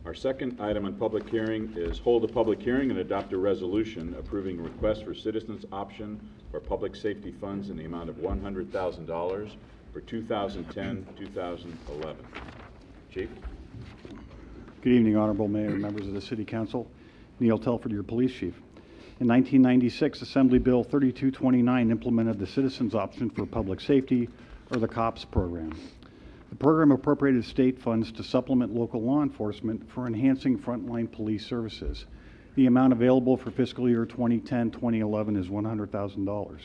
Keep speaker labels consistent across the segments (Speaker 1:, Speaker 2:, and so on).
Speaker 1: Our second item on public hearing is hold a public hearing and adopt a resolution approving a request for citizens' option for public safety funds in the amount of $100,000 for 2010-2011. Chief?
Speaker 2: Good evening, Honorable Mayor and members of the City Council. Neil Telford, your police chief. In 1996, Assembly Bill 3229 implemented the Citizens Option for Public Safety, or the COPS program. The program appropriated state funds to supplement local law enforcement for enhancing frontline police services. The amount available for fiscal year 2010-2011 is $100,000.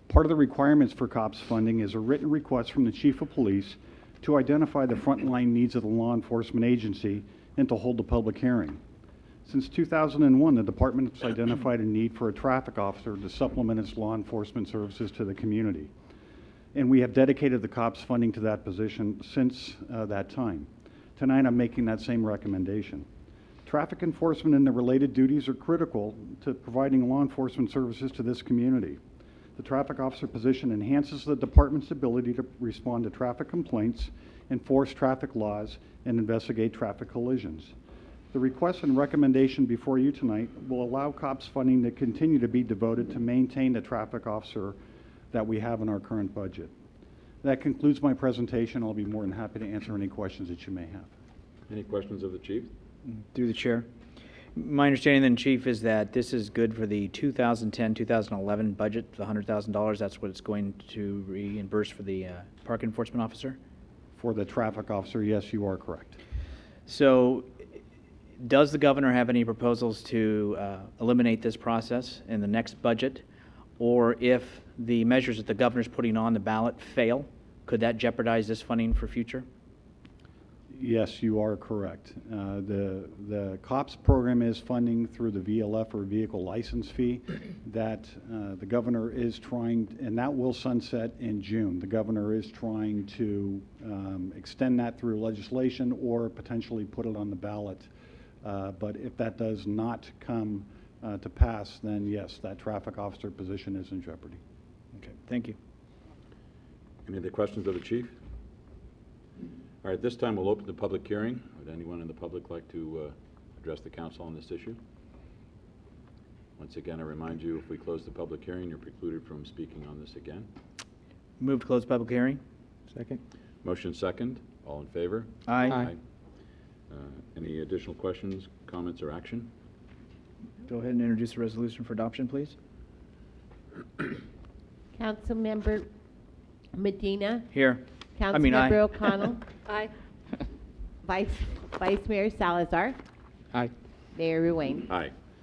Speaker 2: Part of the requirements for COPS funding is a written request from the Chief of Police to identify the frontline needs of the law enforcement agency and to hold a public hearing. Since 2001, the department has identified a need for a traffic officer to supplement its law enforcement services to the community. And we have dedicated the COPS funding to that position since that time. Tonight, I'm making that same recommendation. Traffic enforcement and the related duties are critical to providing law enforcement services to this community. The traffic officer position enhances the department's ability to respond to traffic complaints, enforce traffic laws, and investigate traffic collisions. The request and recommendation before you tonight will allow COPS funding to continue to be devoted to maintain the traffic officer that we have in our current budget. That concludes my presentation. I'll be more than happy to answer any questions that you may have.
Speaker 1: Any questions of the chief?
Speaker 3: Through the chair. My understanding then, Chief, is that this is good for the 2010-2011 budget, the $100,000. That's what it's going to reimburse for the park enforcement officer?
Speaker 2: For the traffic officer, yes, you are correct.
Speaker 3: So does the governor have any proposals to eliminate this process in the next budget? Or if the measures that the governor's putting on the ballot fail, could that jeopardize this funding for future?
Speaker 2: Yes, you are correct. The COPS program is funding through the VLF, or vehicle license fee, that the governor is trying, and that will sunset in June. The governor is trying to extend that through legislation or potentially put it on the ballot. But if that does not come to pass, then yes, that traffic officer position is in jeopardy.
Speaker 3: Okay, thank you.
Speaker 1: Any other questions of the chief? All right, this time we'll open the public hearing. Would anyone in the public like to address the council on this issue? Once again, I remind you, if we close the public hearing, you're precluded from speaking on this again.
Speaker 3: Move to close public hearing.
Speaker 4: Second.
Speaker 1: Motion second. All in favor?
Speaker 3: Aye.
Speaker 1: Any additional questions, comments, or action?
Speaker 3: Go ahead and introduce the resolution for adoption, please.
Speaker 5: Councilmember Medina.
Speaker 3: Here. Aye.
Speaker 5: Councilmember O'Connell. Aye. Vice Mayor Salazar.
Speaker 4: Aye.
Speaker 5: Mayor Ruane.
Speaker 1: Aye.